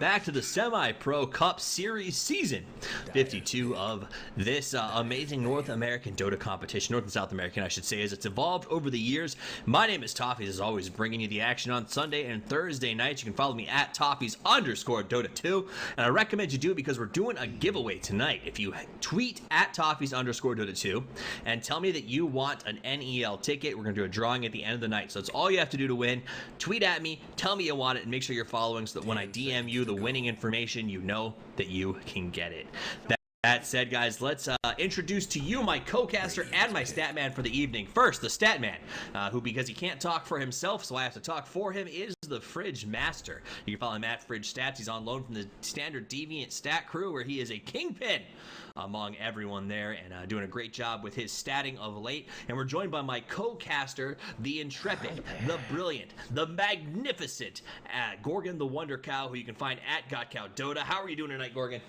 back to the Semi-Pro Cup Series Season 52 of this amazing North American Dota competition, North and South American, I should say, as it's evolved over the years. My name is Toffees, as always, bringing you the action on Sunday and Thursday nights. You can follow me at Toffees_Dota2, and I recommend you do it because we're doing a giveaway tonight. If you tweet at Toffees_Dota2 and tell me that you want an NEL ticket, we're going to do a drawing at the end of the night. So that's all you have to do to win. Tweet at me, tell me you want it, and make sure you're following so that when I DM you the winning information, you know that you can get it. That said, guys, let's introduce to you my co-caster and my stat man for the evening. First, the stat man, who, because he can't talk for himself, so I have to talk for him, is the Fridge Master. You can follow him at Fridge Stats. He's on loan from the Standard Deviant Stat Crew, where he is a kingpin among everyone there and doing a great job with his statting of late. And we're joined by my co-caster, the intrepid, the brilliant, the magnificent Gorgon the Wonder Cow, who you can find at GotCowDota. How are you doing tonight, Gorgon?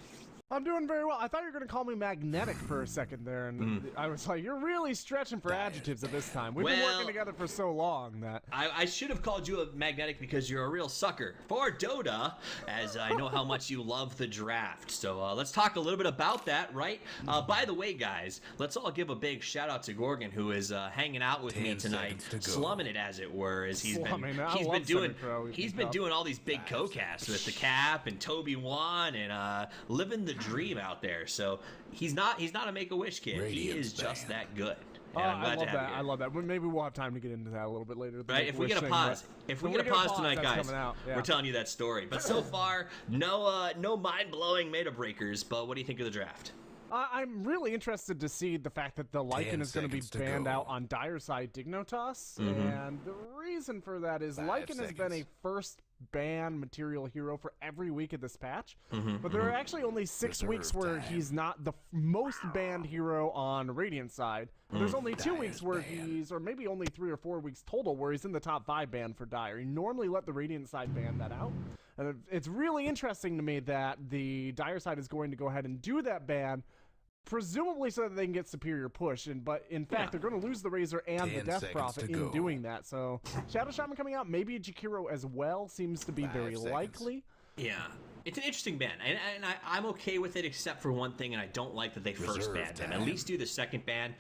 I'm doing very well. I thought you were going to call me magnetic for a second there, and I was like, you're really stretching for adjectives at this time. We've been working together for so long that... I should have called you a magnetic because you're a real sucker for Dota, as I know how much you love the draft. So let's talk a little bit about that, right? By the way, guys, let's all give a big shout out to Gorgon, who is hanging out with me tonight, slumming it, as it were, as he's been doing all these big co-casts with the Cap and Toby Wan and living the dream out there. So he's not a Make-A-Wish kid. He is just that good. I love that. Maybe we'll have time to get into that a little bit later. Right? If we get a pause, tonight, guys, we're telling you that story. But so far, no mind-blowing meta breakers. But what do you think of the draft? I'm really interested to see the fact that the Lycan is going to be banned out on Dire side Dignitoss, and the reason for that is Lycan has been a first ban material hero for every week of this patch, but there are actually only 6 weeks where he's not the most banned hero on Radiant side. There's only 2 weeks where he's, or maybe only 3 or 4 weeks total, where he's in the top 5 ban for Dire. You normally let the Radiant side ban that out. And it's really interesting to me that the Dire side is going to go ahead and do that ban, presumably so that they can get superior push, but in fact they're going to lose the Razor and the Death Prophet in doing that. So Shadow Shaman coming out, maybe a Jakiro as well, seems to be very likely. Yeah, it's an interesting ban, and I'm okay with it, except for one thing, and I don't like that they first banned him. At least do the second ban.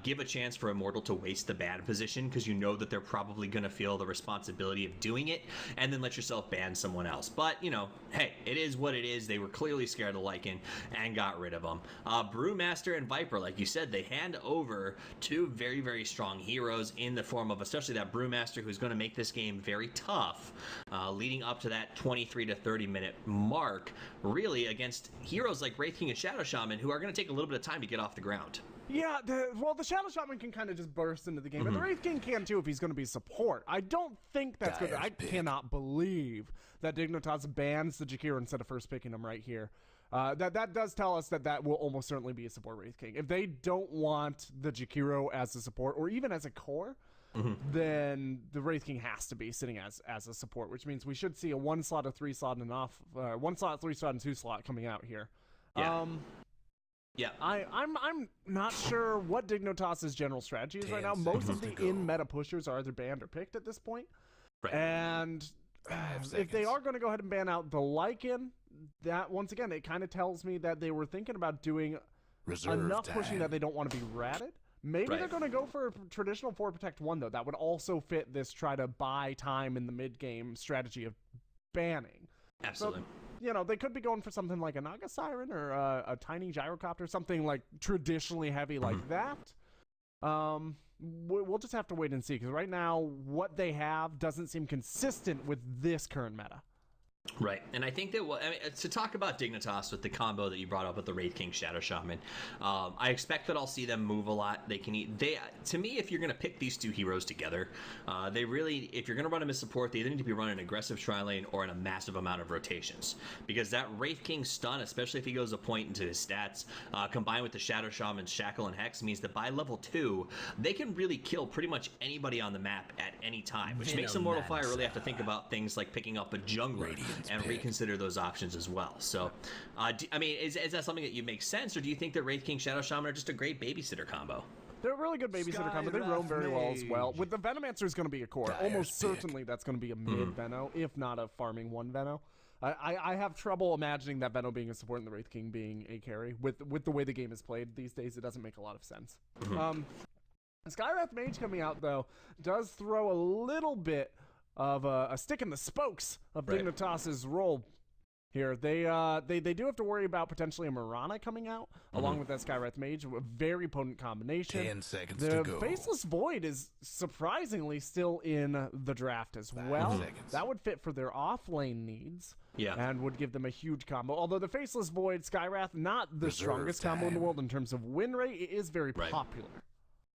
Give a chance for Immortal to waste the ban position, because you know that they're probably going to feel the responsibility of doing it, and then let yourself ban someone else. But, you know, hey, it is what it is. They were clearly scared of Lycan and got rid of him. Brewmaster and Viper, like you said, they hand over two very, very strong heroes in the form of especially that Brewmaster, who's going to make this game very tough, leading up to that 23 to 30 minute mark, really, against heroes like Wraith King and Shadow Shaman, who are going to take a little bit of time to get off the ground. Yeah, the Shadow Shaman can kind of just burst into the game, but the Wraith King can too if he's going to be support. I don't think that's good. I cannot believe that Dignitoss bans the Jakiro instead of first picking him right here. That does tell us that will almost certainly be a support Wraith King. If they don't want the Jakiro as a support, or even as a core, then the Wraith King has to be sitting as a support, which means we should see a 1 slot, a 3 slot, and 1 slot, 3 slot, and 2 slot coming out here. Yeah. I'm not sure what Dignitas's general strategy is right now. Most of the in-meta pushers are either banned or picked at this point. Right. And if they are going to go ahead and ban out the Lycan, that, once again, it kind of tells me that they were thinking about doing enough pushing that they don't want to be ratted. Maybe they're going to go for a traditional 4 Protect 1, though. That would also fit this try to buy time in the mid-game strategy of banning. Absolutely. So, you know, they could be going for something like a Naga Siren or a tiny Gyrocopter, something like traditionally heavy like that. We'll just have to wait and see, because right now what they have doesn't seem consistent with this current meta. Right, and I think that to talk about Dignitoss with the combo that you brought up with the Wraith King Shadow Shaman, I expect that I'll see them move a lot. To me, if you're going to pick these two heroes together, if you're going to run them as support, they either need to be running an aggressive tri-lane or in a massive amount of rotations, because that Wraith King stun, especially if he goes a point into his stats, combined with the Shadow Shaman's Shackle and Hex, means that by level 2, they can really kill pretty much anybody on the map at any time, which makes Immortal Fire really have to think about things like picking up a jungler and reconsider those options as well. So, I mean, is that something that you make sense, or do you think that Wraith King Shadow Shaman are just a great babysitter combo? They're a really good babysitter combo. They roam very well as well. With the Venomancer is going to be a core. Almost certainly that's going to be a mid Veno, if not a farming 1 Veno. I have trouble imagining that Venno being a support and the Wraith King being a carry. With the way the game is played these days, it doesn't make a lot of sense. Skywrath Mage coming out, though, does throw a little bit of a stick in the spokes of Dignitoss's role here. They do have to worry about potentially a Mirana coming out along with that Skywrath Mage, a very potent combination. 10 seconds to go. The Faceless Void is surprisingly still in the draft as well. That would fit for their off-lane needs. And would give them a huge combo. Although the Faceless Void, Skywrath, not the strongest combo in the world in terms of win rate, it is very popular.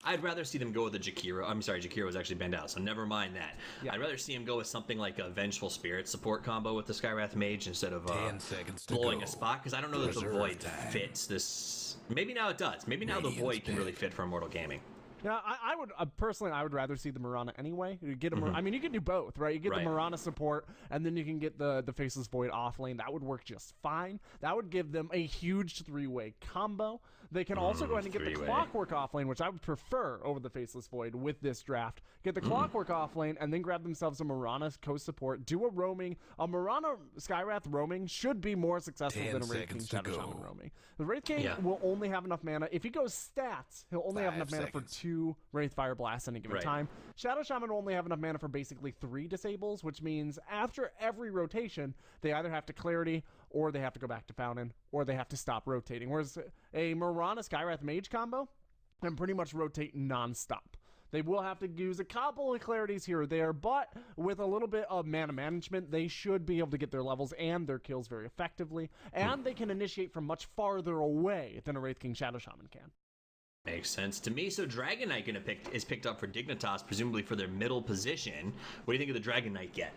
I'd rather see them go with a Jakiro. I'm sorry, Jakiro was actually banned out, so never mind that. I'd rather see him go with something like a Vengeful Spirit support combo with the Skywrath Mage instead of 10 seconds to blowing go. a spot, because I don't know that the Void fits this. Maybe now it does. Maybe now the Void can really fit for Immortal Gaming. Yeah, I would personally, I would rather see the Mirana anyway. You get a, I mean, you can do both, right? You get the Mirana support, and then you can get the Faceless Void off lane. That would work just fine. That would give them a huge three-way combo. They can also go ahead and get the Clockwork off lane, which I would prefer over the Faceless Void with this draft. Get the Clockwork off lane, and then grab themselves a Mirana co-support. Do a roaming. A Mirana Skywrath roaming should be more successful than a Wraith King Shadow Shaman roaming. The Wraith King will only have enough mana. If he goes stats, he'll only have enough mana for 2 Wraith Fire Blasts at any given time. Shadow Shaman will only have enough mana for basically 3 disables, which means after every rotation, they either have to Clarity, or they have to go back to Fountain, or they have to stop rotating. Whereas a Mirana Skywrath Mage combo can pretty much rotate non-stop. They will have to use a couple of clarities here or there, but with a little bit of mana management, they should be able to get their levels and their kills very effectively, and they can initiate from much farther away than a Wraith King Shadow Shaman can. Makes sense to me. So Dragon Knight is picked up for Dignitoss, presumably for their middle position. What do you think of the Dragon Knight get?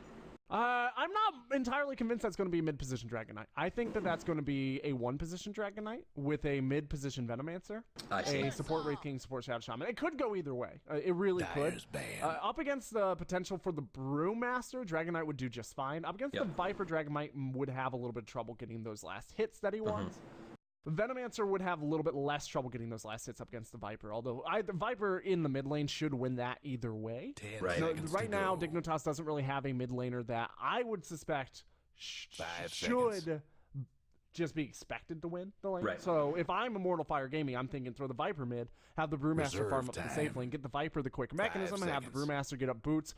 I'm not entirely convinced that's going to be a mid-position Dragon Knight. I think that that's going to be a one-position Dragon Knight with a mid-position Venomancer, a support Wraith King, support Shadow Shaman. It could go either way. It really could. Up against the potential for the Brewmaster, Dragon Knight would do just fine. Up against the Viper, Dragon Knight would have a little bit of trouble getting those last hits that he wants. Venomancer would have a little bit less trouble getting those last hits up against the Viper, although the Viper in the mid lane should win that either way. Right now, Dignitoss doesn't really have a mid laner that I would suspect should just be expected to win the lane. So if I'm Immortal Fire Gaming, I'm thinking throw the Viper mid, have the Brewmaster farm up the safe lane, get the Viper the quick mechanism, and have the Brewmaster get up boots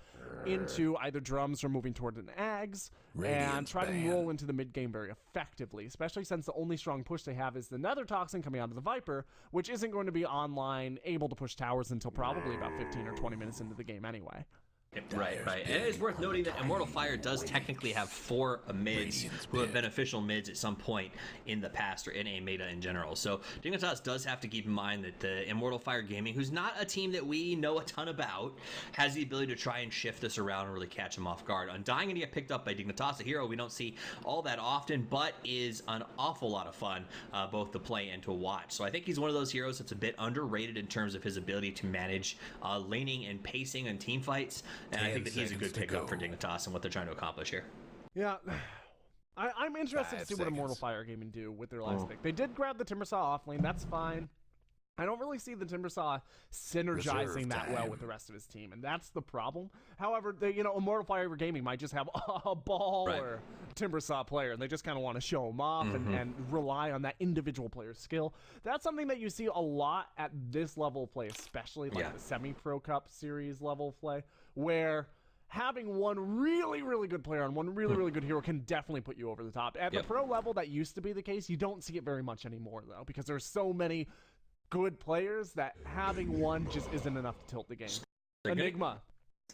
into either drums or moving toward an Ags, and try to roll into the mid game very effectively, especially since the only strong push they have is the Nether Toxin coming out of the Viper, which isn't going to be online able to push towers until probably about 15 or 20 minutes into the game anyway. Right. And it is worth noting that Immortal Fire does technically have 4 mids who have been official mids at some point in the past or in a meta in general. So Dignitoss does have to keep in mind that the Immortal Fire Gaming, who's not a team that we know a ton about, has the ability to try and shift this around and really catch them off guard. Undying and get picked up by Dignitoss, a hero we don't see all that often, but is an awful lot of fun both to play and to watch. So I think he's one of those heroes that's a bit underrated in terms of his ability to manage laning and pacing and team fights. And I think that he's a good pickup for Dignitoss and what they're trying to accomplish here. Yeah. I'm interested to see what Immortal Fire Gaming do with their last pick. They did grab the Timbersaw off lane. That's fine. I don't really see the Timbersaw synergizing that well with the rest of his team, and that's the problem. However, Immortal Fire Gaming might just have a baller Timbersaw player, and they just kind of want to show him off and rely on that individual player's skill. That's something that you see a lot at this level of play, especially like the Semi-Pro Cup series level of play, where having one really, really good player on one really, really good hero can definitely put you over the top. At the pro level, that used to be the case. You don't see it very much anymore, though, because there's so many good players that having one just isn't enough to tilt the game. Enigma.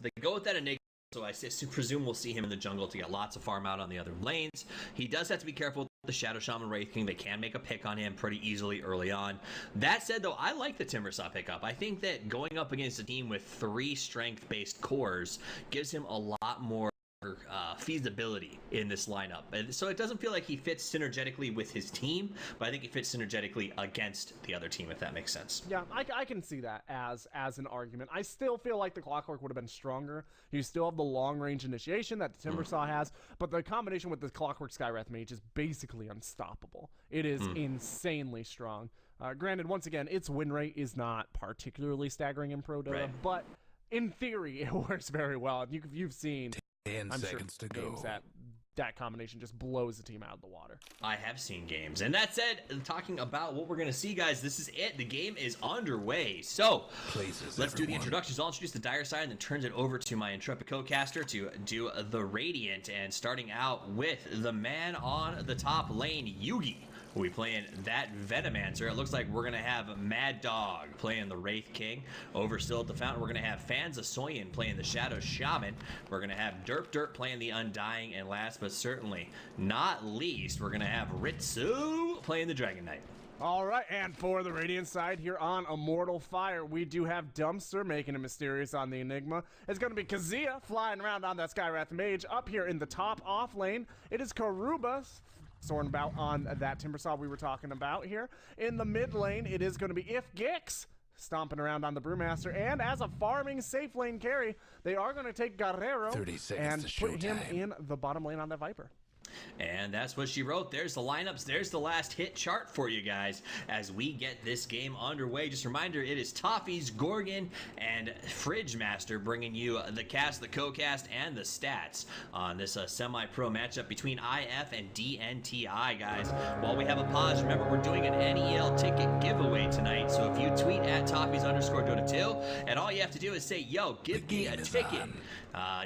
They go with that Enigma, so I presume we'll see him in the jungle to get lots of farm out on the other lanes. He does have to be careful with the Shadow Shaman Wraith King. They can make a pick on him pretty easily early on. That said, though, I like the Timbersaw pickup. I think that going up against a team with 3 strength-based cores gives him a lot more feasibility in this lineup. And so it doesn't feel like he fits synergetically with his team, but I think he fits synergetically against the other team, if that makes sense. Yeah, I can see that as an argument. I still feel like the Clockwork would have been stronger. You still have the long-range initiation that the Timbersaw has, but the combination with the Clockwork Skywrath Mage is basically unstoppable. It is insanely strong. Granted, once again, its win rate is not particularly staggering in Pro Dota, but in theory, it works very well. You've seen 10 seconds to go. Games that that combination just blows the team out of the water. I have seen games. And that said, talking about what we're going to see, guys, this is it. The game is underway. So, let's do the introductions. I'll introduce the dire side and then turn it over to my intrepid co-caster to do the Radiant. And starting out with the man on the top lane, Yugi. We'll be playing that Venomancer. It looks like we're going to have Mad Dog playing the Wraith King. Over still at the fountain, we're going to have Fanza Soyin playing the Shadow Shaman. We're going to have Derp playing the Undying. And last but certainly not least, we're going to have Ritsu playing the Dragon Knight. All right, and for the Radiant side here on Immortal Fire, we do have Dumpster making it mysterious on the Enigma. It's going to be Kazuya flying around on that Skywrath Mage. Up here in the top off lane, it is Karuba soaring about on that Timbersaw we were talking about here. In the mid lane, it is going to be Gix stomping around on the Brewmaster. And as a farming safe lane carry, they are going to take Guerrero and put him in the bottom lane on that Viper. And that's what she wrote. There's the lineups. There's the last hit chart for you guys as we get this game underway. Just a reminder, it is Toffee's, Gorgon, and Fridge Master bringing you the cast, the co-cast, and the stats on this semi-pro matchup between IF and DNTI, guys. While we have a pause, remember we're doing an NEL ticket giveaway tonight. So if you tweet at Toffees_Dota2, and all you have to do is say, yo, give me a ticket,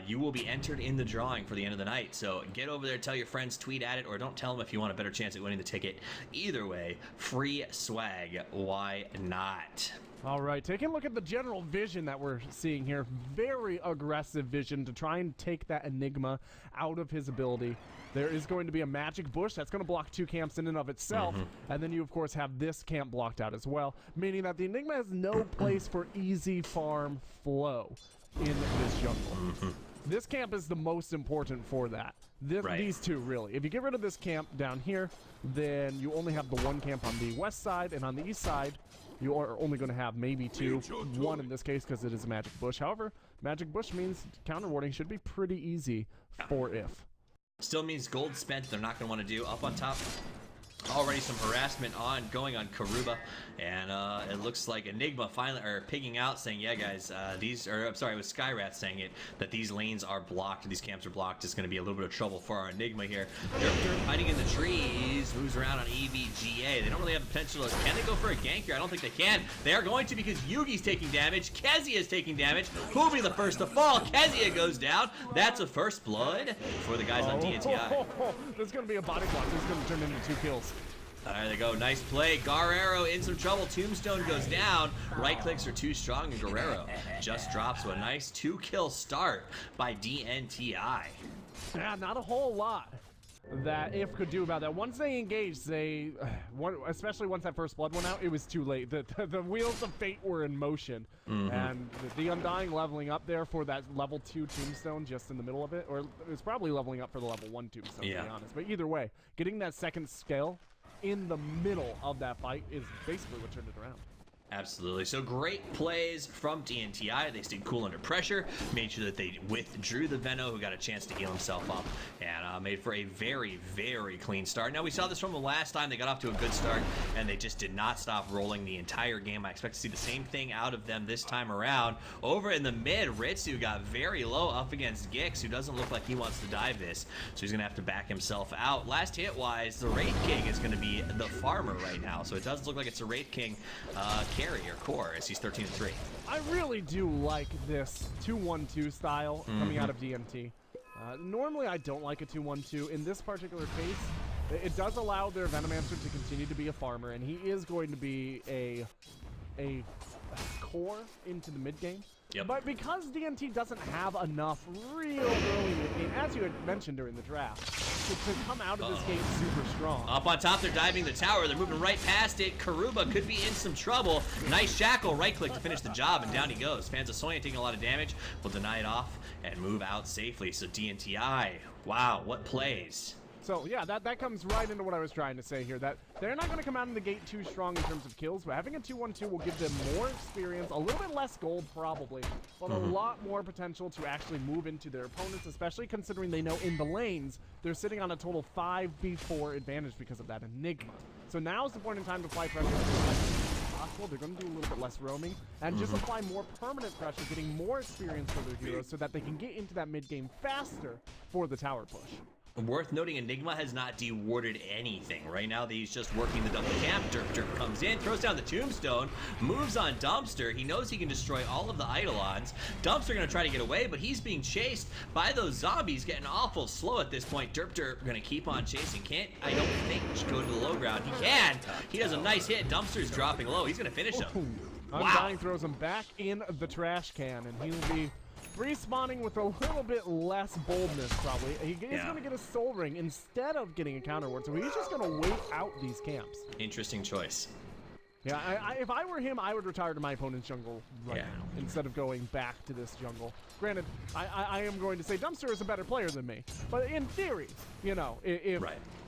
you will be entered in the drawing for the end of the night. So get over there, tell your friends, tweet at it, or don't tell them if you want a better chance at winning the ticket. Either way, free swag. Why not? All right, taking a look at the general vision that we're seeing here. Very aggressive vision to try and take that Enigma out of his ability. There is going to be a magic bush that's going to block 2 camps in and of itself. And then you, of course, have this camp blocked out as well, meaning that the Enigma has no place for easy farm flow in this jungle. This camp is the most important for that. These two, really. If you get rid of this camp down here, then you only have the 1 camp on the west side, and on the east side, you are only going to have maybe 2. 1 in this case, because it is a magic bush. However, magic bush means counter warding should be pretty easy for if. Still means gold spent they're not going to want to do. Up on top, already some harassment going on Karuba, and it looks like Enigma finally pigging out, saying, yeah guys, I'm sorry, it was Skywrath saying it, that these lanes are blocked, these camps are blocked. It's going to be a little bit of trouble for our Enigma here. They're hiding in the trees, moves around on EVGA. They don't really have the potential. Can they go for a gank here? I don't think they can. They are going to, because Yugi's taking damage, Kezia is taking damage. Who will be the first to fall? Kezia goes down. That's a first blood for the guys on DNTI. There's going to be a body block. This is going to turn into 2 kills. There they go. Nice play. Guerrero in some trouble. Tombstone goes down. Right clicks are too strong, and Guerrero just drops a nice 2-kill start by DNTI. Yeah, not a whole lot that IF could do about that. Once they engaged, especially once that first blood went out, it was too late. The wheels of fate were in motion. And the Undying leveling up there for that level 2 Tombstone just in the middle of it, or it was probably leveling up for the level 1 Tombstone, to be honest. But either way, getting that second scale in the middle of that fight is basically what turned it around. Absolutely. So great plays from DNTI. They stayed cool under pressure, made sure that they withdrew the Veno, who got a chance to heal himself up, and made for a very, very clean start. Now, we saw this from the last time. They got off to a good start, and they just did not stop rolling the entire game. I expect to see the same thing out of them this time around. Over in the mid, Ritsu got very low up against Gix, who doesn't look like he wants to dive this, so he's going to have to back himself out. Last hit-wise, the Wraith King is going to be the farmer right now, so it does look like it's a Wraith King carry or core as he's 13-3. I really do like this 2-1-2 style coming out of DMT. Normally I don't like a 2-1-2. In this particular case, it does allow their Venomancer to continue to be a farmer, and he is going to be a core into the mid game. But because DNT doesn't have enough real early mid-game, as you had mentioned during the draft, to come out of this game super strong. Up on top, they're diving the tower. They're moving right past it. Karuba could be in some trouble. Nice shackle, right-click to finish the job, and down he goes. Fanza Soyin taking a lot of damage. Will deny it off and move out safely. So DNTI, wow, what plays. So yeah, that comes right into what I was trying to say here, that they're not going to come out in the gate too strong in terms of kills, but having a 2-1-2 will give them more experience, a little bit less gold probably, but a lot more potential to actually move into their opponents, especially considering they know in the lanes, they're sitting on a total 5v4 advantage because of that Enigma. So now's the point in time to apply pressure as possible. They're going to do a little bit less roaming and just apply more permanent pressure, getting more experience for their heroes so that they can get into that mid game faster for the tower push. Worth noting, Enigma has not dewarded anything. Right now, he's just working the double camp. Derp comes in, throws down the tombstone, moves on Dumpster. He knows he can destroy all of the Eidolons. Dumpster gonna try to get away, but he's being chased by those zombies, getting awful slow at this point. Derp gonna keep on chasing. Can't, I don't think, go to the low ground. He can. He does a nice hit. Dumpster's dropping low. He's gonna finish him. Undying throws him back in the trash can, and he'll be respawning with a little bit less boldness, probably. He's going to get a soul ring instead of getting a counter ward, so he's just going to wait out these camps. Interesting choice. Yeah, if I were him, I would retire to my opponent's jungle right now instead of going back to this jungle. Granted, I am going to say Dumpster is a better player than me, but in theory, you know, if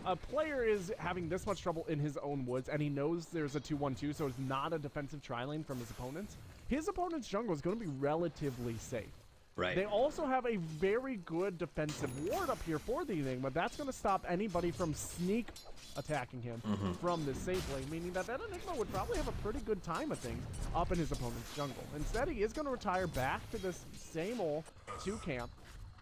a player is having this much trouble in his own woods and he knows there's a 2-1-2, so it's not a defensive tri-lane from his opponent's jungle is going to be relatively safe. Right. They also have a very good defensive ward up here for the Enigma. That's going to stop anybody from sneak attacking him from this safe lane, meaning that Enigma would probably have a pretty good time of things up in his opponent's jungle. Instead, he is going to retire back to this same old 2 camp,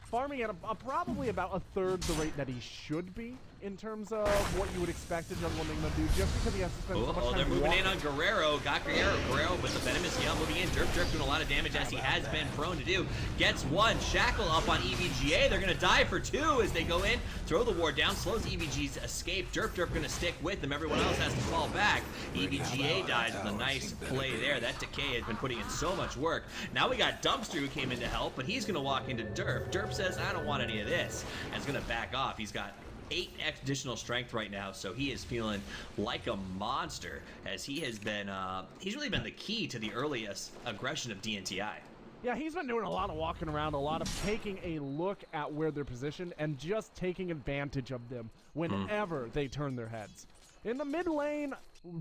farming at probably about a third the rate that he should be in terms of what you would expect a jungle Enigma to do, just because he has to spend so much time they're moving walking. in on Guerrero. Got Guerrero with the Venomous Yell moving in. Derp doing a lot of damage as he has been prone to do. Gets 1. Shackle up on EVGA. They're going to die for 2 as they go in. Throw the ward down. Slows EVG's escape. Derp going to stick with them. Everyone else has to fall back. EVGA dies with a nice play there. That Decay has been putting in so much work. Now we got Dumpster who came in to help, but he's going to walk into Derp. Derp says, I don't want any of this, and is going to back off. He's got 8 additional strength right now, so he is feeling like a monster, as he has been, he's really been the key to the earliest aggression of DNTI. Yeah, he's been doing a lot of walking around, a lot of taking a look at where they're positioned, and just taking advantage of them whenever they turn their heads. In the mid lane,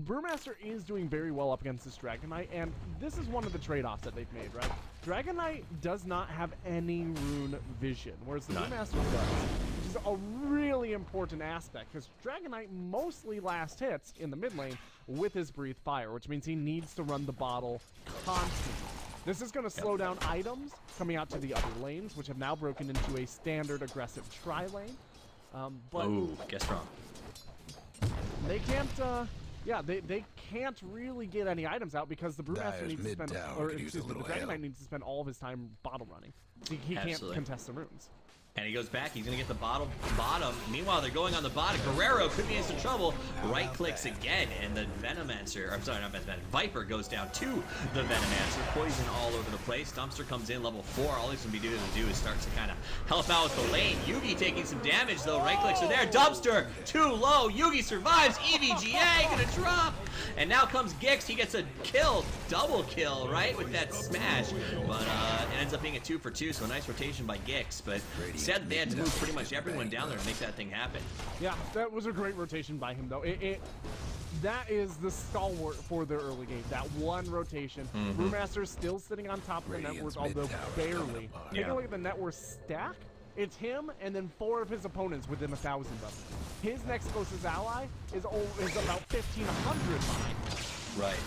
Brewmaster is doing very well up against this Dragon Knight, and this is one of the trade-offs that they've made, right? Dragon Knight does not have any rune vision, whereas the Brewmaster does, which is a really important aspect, because Dragon Knight mostly last hits in the mid lane with his Breathe Fire, which means he needs to run the bottle constantly. This is going to slow down items coming out to the other lanes, which have now broken into a standard aggressive tri-lane. Guess wrong. They can't, they can't really get any items out because the Brewmaster needs to spend, or excuse me, the Dragon Knight needs to spend all of his time bottle running. He can't contest the runes. And he goes back. He's going to get the bottom. Meanwhile, they're going on the bottom. Guerrero could be in some trouble. Right clicks again, and the Venomancer, I'm sorry, not Venom, Viper goes down to the Venomancer. Poison all over the place. Dumpster comes in, level 4. All he's going to be doing is start to kind of help out with the lane. Yugi taking some damage, though. Right clicks are there. Dumpster, too low. Yugi survives. EVGA going to drop. And now comes Gix. He gets a kill, double kill, right, with that smash. But it ends up being a 2 for 2, so a nice rotation by Gix. But said they had to move pretty much everyone down there to make that thing happen. Yeah, that was a great rotation by him, though. That is the stalwart for their early game. That one rotation. Brewmaster still sitting on top of the network, although barely. Take a look at the network stack. It's him and then 4 of his opponents within 1,000 of them. His next closest ally is about 1,500 behind. Right.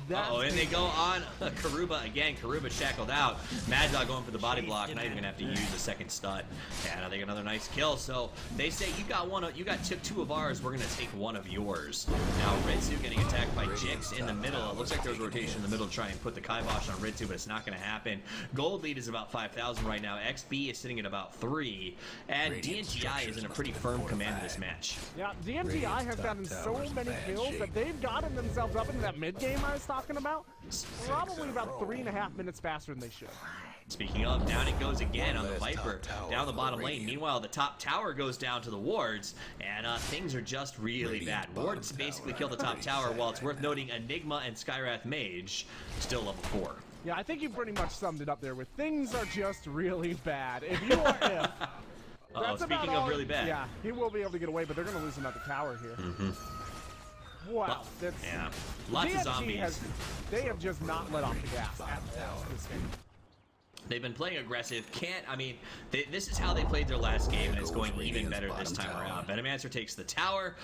And they go on Karuba again. Karuba shackled out. Mad Dog going for the body block. Not even gonna have to use a second stun. And I think another nice kill. So they say you took 2 of ours. We're gonna take 1 of yours. Now Ritsu getting attacked by Jix in the middle. It looks like there's rotation in the middle to try and put the kibosh on Ritsu, but it's not gonna happen. Gold lead is about 5,000 right now. XB is sitting at about 3, and DNTI is in a pretty firm command of this match. Yeah, DNTI has gotten so many kills that they've gotten themselves up into that mid game I was talking about, probably about 3.5 minutes faster than they should. Speaking of, down it goes again on the Viper, down the bottom lane. Meanwhile, the top tower goes down to the wards, and things are just really bad. Wards basically kill the top tower, while it's worth noting Enigma and Skywrath Mage still level 4. Yeah, I think you pretty much summed it up there with things are just really bad. If you are speaking of really bad. Yeah, he will be able to get away, but they're going to lose another tower here. Wow, that's lots of zombies. They have just not let off the gas at all this game. They've been playing aggressive. This is how they played their last game, and it's going even better this time around. Venomancer takes the tower.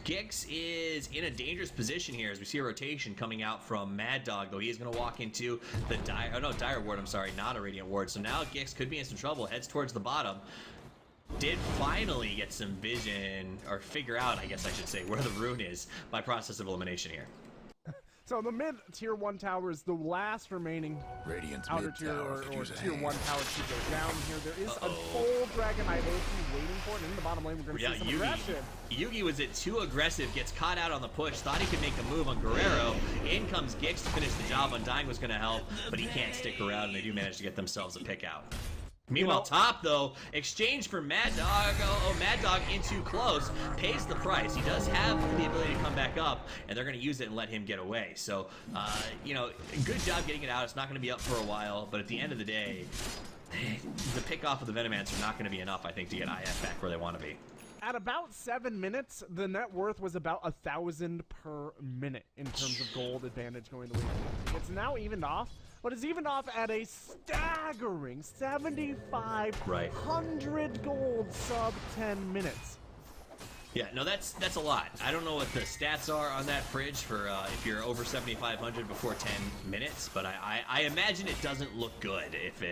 Gix is in a dangerous position here as we see a rotation coming out from Mad Dog, though he is going to walk into the Dire Ward, I'm sorry, not a Radiant Ward. So now Gix could be in some trouble, heads towards the bottom. did finally get some vision, or figure out, I guess I should say, where the rune is by process of elimination here. So the mid tier 1 tower is the last remaining outer tier or tier 1 tower to go down here. There is a full Dragon Knight waiting for it in the bottom lane. We're going to see some aggression. Yugi was it too aggressive, gets caught out on the push, thought he could make a move on Guerrero. In comes Gix to finish the job. Undying was going to help, but he can't stick around, and they do manage to get themselves a pick out. Meanwhile, top, though, exchange for Mad Dog. Mad Dog in too close, pays the price. He does have the ability to come back up, and they're going to use it and let him get away. So, you know, good job getting it out. It's not going to be up for a while, but at the end of the day, the pick off of the Venomancer are not going to be enough, I think, to get IF back where they want to be. At about 7 minutes, the net worth was about 1,000 per minute in terms of gold advantage going the way of the It's now evened off. But it's even off at a staggering 7,500 gold sub 10 minutes. Yeah, no, that's a lot. I don't know what the stats are on that fridge for if you're over 7,500 before 10 minutes, but I imagine it doesn't look good if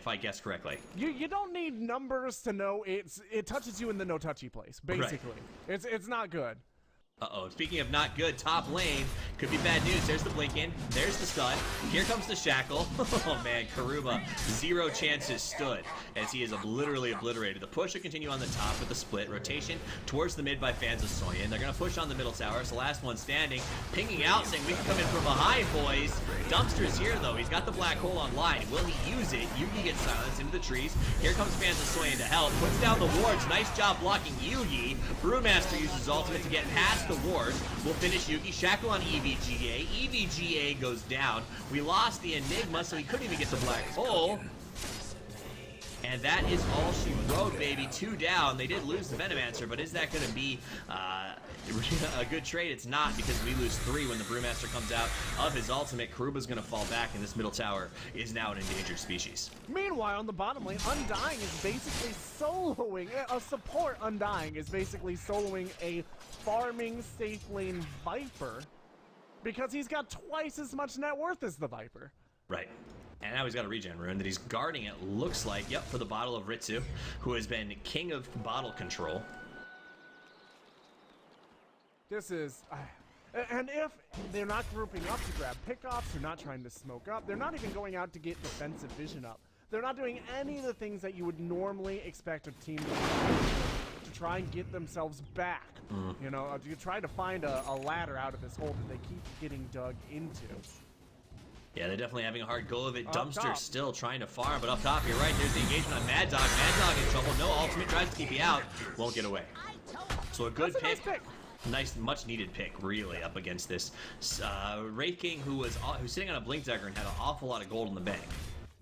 I guess correctly. You don't need numbers to know it touches you in the no touchy place. Basically, right. It's not good. Speaking of not good, top lane could be bad news. There's the blink in, there's the stun, here comes the shackle. Oh man, Karuba, 0 chances stood as he is literally obliterated. The push will continue on the top with the split rotation towards the mid by fans of Sonya, and they're gonna push on the middle tower. It's the last one standing, pinging out, saying we can come in from behind, boys. Dumpster's here though, he's got the black hole online. Will he use it? Yugi gets silenced into the trees. Here comes fans of Sonya to help, puts down the wards. Nice job blocking Yugi. Brewmaster uses ultimate to get past the ward. Will finish Yugi. Shackle on EVGA. EVGA goes down. We lost the Enigma, so he couldn't even get the black hole. And that is all she wrote, baby. 2 down. They did lose the Venomancer, but is that going to be a good trade? It's not, because we lose 3 when the Brewmaster comes out of his ultimate. Karuba's going to fall back, and this middle tower is now an endangered species. Meanwhile, on the bottom lane, Undying is basically soloing, a support Undying is basically soloing a farming safe lane Viper, because he's got twice as much net worth as the Viper. Right. And now he's got a regen rune that he's guarding, it looks like, yep, for the bottle of Ritsu, who has been king of bottle control. This is... and if they're not grouping up to grab pickoffs, they're not trying to smoke up, they're not even going out to get defensive vision up. They're not doing any of the things that you would normally expect a team to do to try and get themselves back. You know, to try to find a ladder out of this hole that they keep getting dug into. Yeah, they're definitely having a hard go of it. Dumpster still trying to farm, but up top, you're right, there's the engagement on Mad Dog. Mad Dog in trouble. No ultimate, tries to keep you out. Won't get away. So a good pick. Nice, much needed pick, really, up against this Wraith King, who's sitting on a Blink Dagger and had an awful lot of gold in the bank.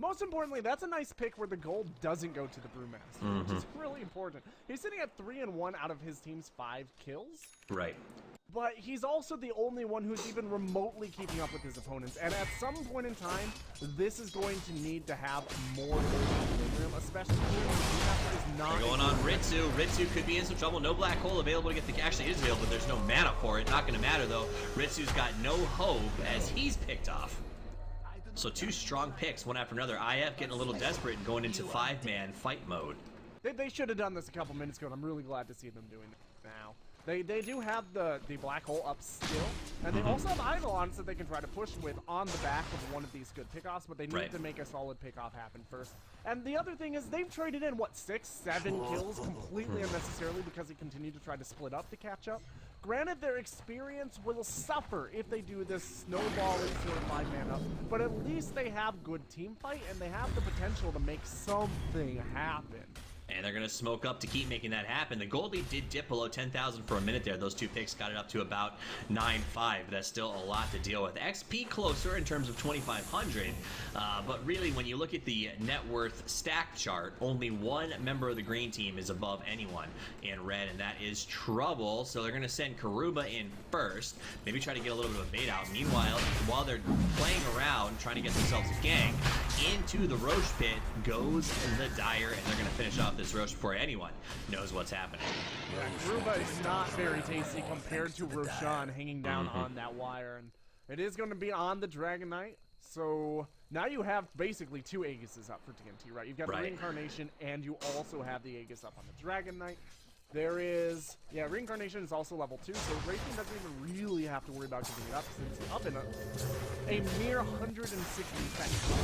Most importantly, that's a nice pick where the gold doesn't go to the Brewmaster, which is really important. He's sitting at 3-1 out of his team's 5 kills. Right. But he's also the only one who's even remotely keeping up with his opponents. And at some point in time, this is going to need to have more equilibrium, especially when is not... They're going on Ritsu. Ritsu could be in some trouble. No black hole available to get the... Actually, it is available, but there's no mana for it. Not going to matter, though. Ritsu's got no hope as he's picked off. So 2 strong picks, one after another. IF getting a little desperate and going into 5-man fight mode. They should have done this a couple minutes ago, and I'm really glad to see them doing it now. They do have the black hole up still, and they also have Eidolons that they can try to push with on the back of one of these good pickoffs, but they need to make a solid pickoff happen first. And the other thing is they've traded in, what, 6, 7 kills completely unnecessarily because they continue to try to split up to catch up. Granted, their experience will suffer if they do this snowballing sort of 5-man up, but at least they have good team fight, and they have the potential to make something happen. And they're going to smoke up to keep making that happen. The gold lead did dip below 10,000 for a minute there. Those 2 picks got it up to about 9.5. That's still a lot to deal with. XP closer in terms of 2,500. But really, when you look at the net worth stack chart, only 1 member of the green team is above anyone in red, and that is Trouble. So they're going to send Karuba in first. Maybe try to get a little bit of a bait out. Meanwhile, while they're playing around, trying to get themselves a gang, into the Roche pit goes the Dire, and they're going to finish off this Roche before anyone knows what's happening. Yeah, Karuba is not very tasty compared to Roshan hanging down on that wire, and it is going to be on the Dragon Knight, so Now you have basically 2 Aegises up for TNT, right? You've got the Reincarnation, and you also have the Aegis up on the Dragon Knight. There is, Reincarnation is also level 2, so Raging doesn't even really have to worry about giving it up, since it's up in a mere 160 seconds.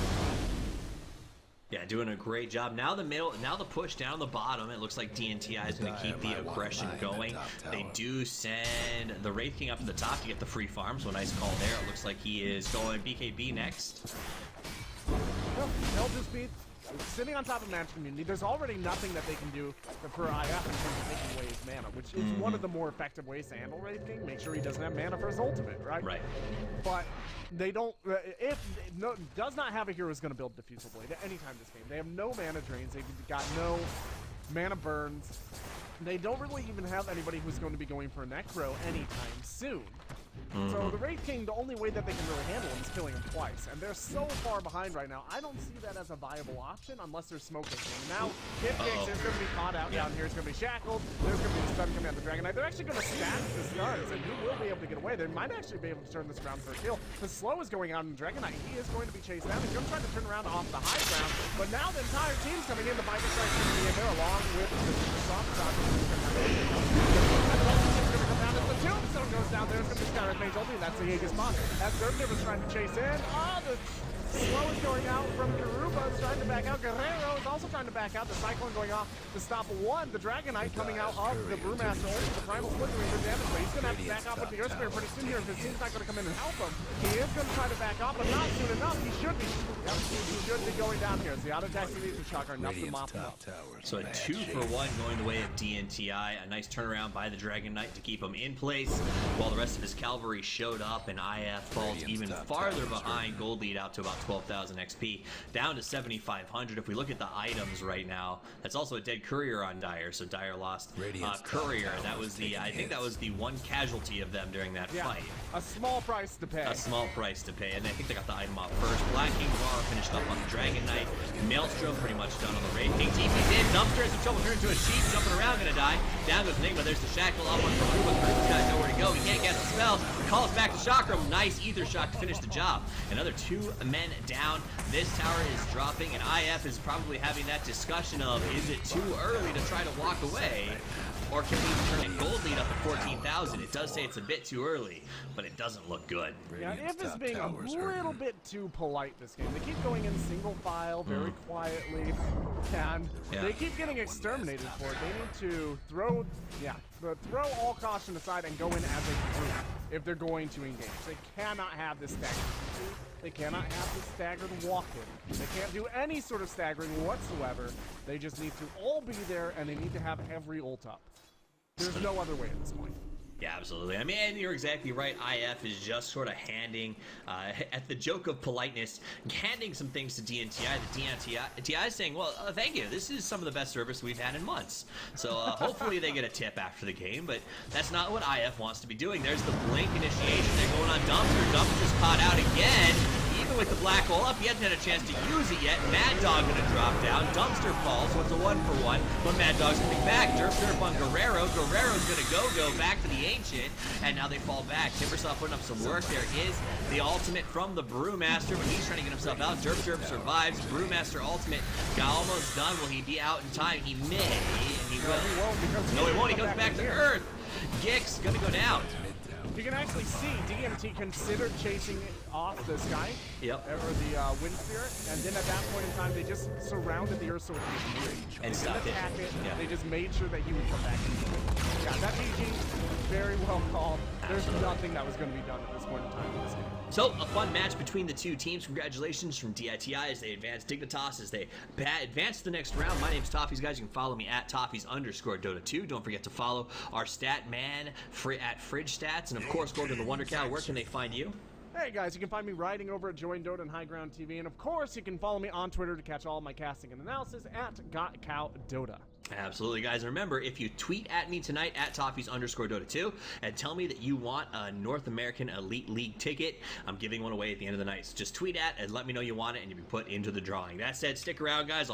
Yeah, doing a great job. Now the push down the bottom. It looks like DNTI is going to keep the aggression going. They do send the Wraith King up to the top to get the free farm, so a nice call there. It looks like he is going BKB next. Well, they'll just be sitting on top of Match Community. There's already nothing that they can do for IF in terms of taking away his mana, which is one of the more effective ways to handle Wraith King. Make sure he doesn't have mana for his ultimate, right? Right. But they don't. Does not have a hero who's going to build Diffusal Blade at any time this game. They have no mana drains. They've got no mana burns. They don't really even have anybody who's going to be going for Necro anytime soon. So the Wraith King, the only way that they can really handle him is killing him twice. And they're so far behind right now, I don't see that as a viable option unless they're smoking him. Now, Kid Kicks is going to be caught out down here. It's going to be shackled. There's going to be the stun coming out of the Dragon Knight. They're actually going to stack the stuns, and he will be able to get away. They might actually be able to turn this around for a kill. The slow is going out in the Dragon Knight. He is going to be chased down. He's going to try to turn around off the high ground. But now the entire team's coming in. The Viper Strike's going to be in there along with the soft shot. The Tombstone goes down. There's going to be Skyrim Mage ulti, and that's the Aegis Monster. As Derpdiv is trying to chase in. The slow is going out from Garuba. Is trying to back out. Guerrero is also trying to back out. The Cyclone going off to stop one. The Dragon Knight coming out of the Brewmaster ulti. The Primal Split doing good damage, but he's going to have to back off with the Earth Spirit pretty soon here if his team's not going to come in and help him. He is going to try to back off, but not soon enough. He should be. Yep, he should be going down here. As the auto attack leads the shock are enough to mop him up. So a 2-for-1 going the way of DNTI. A nice turnaround by the Dragon Knight to keep him in place, while the rest of his cavalry showed up, and IF falls even farther behind. Gold lead out to about 12,000 XP, down to 7,500. If we look at the items right now, that's also a dead courier on Dire, so Dire lost courier. That was the, I think that was the one casualty of them during that fight. A small price to pay. A small price to pay, and I think they got the item off first. Black King Bar finished up on the Dragon Knight. Maelstrom pretty much done on the Wraith King. TP's in. Dumpster has some trouble turning into a sheep, jumping around, gonna die. Down goes Enigma. There's the shackle up on Karuma. Karuma doesn't know where to go. He can't get the spells. Calls back to Chakram. Nice ether shot to finish the job. Another 2 men down. This tower is dropping, and IF is probably having that discussion of, is it too early to try to walk away, or can we turn a gold lead up to 14,000? It does say it's a bit too early, but it doesn't look good. Yeah, IF is being a little bit too polite this game. They keep going in single file very quietly, and they keep getting exterminated for it. They need to throw all caution aside and go in as a group if they're going to engage. They cannot have this staggered. They cannot have this staggered walk-in. They can't do any sort of staggering whatsoever. They just need to all be there, and they need to have every ult up. There's no other way at this point. Yeah, absolutely. I mean, and you're exactly right. IF is just sort of handing, at the joke of politeness, handing some things to DNTI. The DNTI is saying, well, thank you. This is some of the best service we've had in months. So hopefully they get a tip after the game, but that's not what IF wants to be doing. There's the blink initiation. They're going on Dumpster. Dumpster's caught out again. Even with the black hole up, he hasn't had a chance to use it yet. Mad Dog gonna drop down. Dumpster falls, so it's a 1-for-1. But Mad Dog's coming back. Derp on Guerrero. Guerrero's gonna go back to the Ancient, and now they fall back. Timbersaw putting up some work. There is the ultimate from the Brewmaster, but he's trying to get himself out. Derp survives. Brewmaster ultimate got almost done. Will he be out in time? He may, and he will. No, he won't. He goes back to Earth. Gix gonna go down. You can actually see DMT considered chasing off the Sky, or the Wind Spirit, and then at that point in time, they just surrounded the Earth so it could be free. And stopped it. They just made sure that he would come back into it. Yeah, that GG, very well called. There's nothing that was going to be done at this point in time in this game. So, a fun match between the two teams. Congratulations from DITI as they advance. Dignitoss as they advance to the next round. My name's Toffees, guys. You can follow me at Toffees_Dota2. Don't forget to follow our stat man at Fridge Stats. And, of course, go to the Wonder Cow. Where can they find you? Hey guys, you can find me writing over at Join Dota and High Ground TV, and of course you can follow me on Twitter to catch all of my casting and analysis at GotCowDota. Absolutely, guys. And remember, if you tweet at me tonight at Toffees_Dota2 and tell me that you want a North American Elite League ticket, I'm giving one away at the end of the night. So just tweet at and let me know you want it, and you'll be put into the drawing. That said, stick around, guys.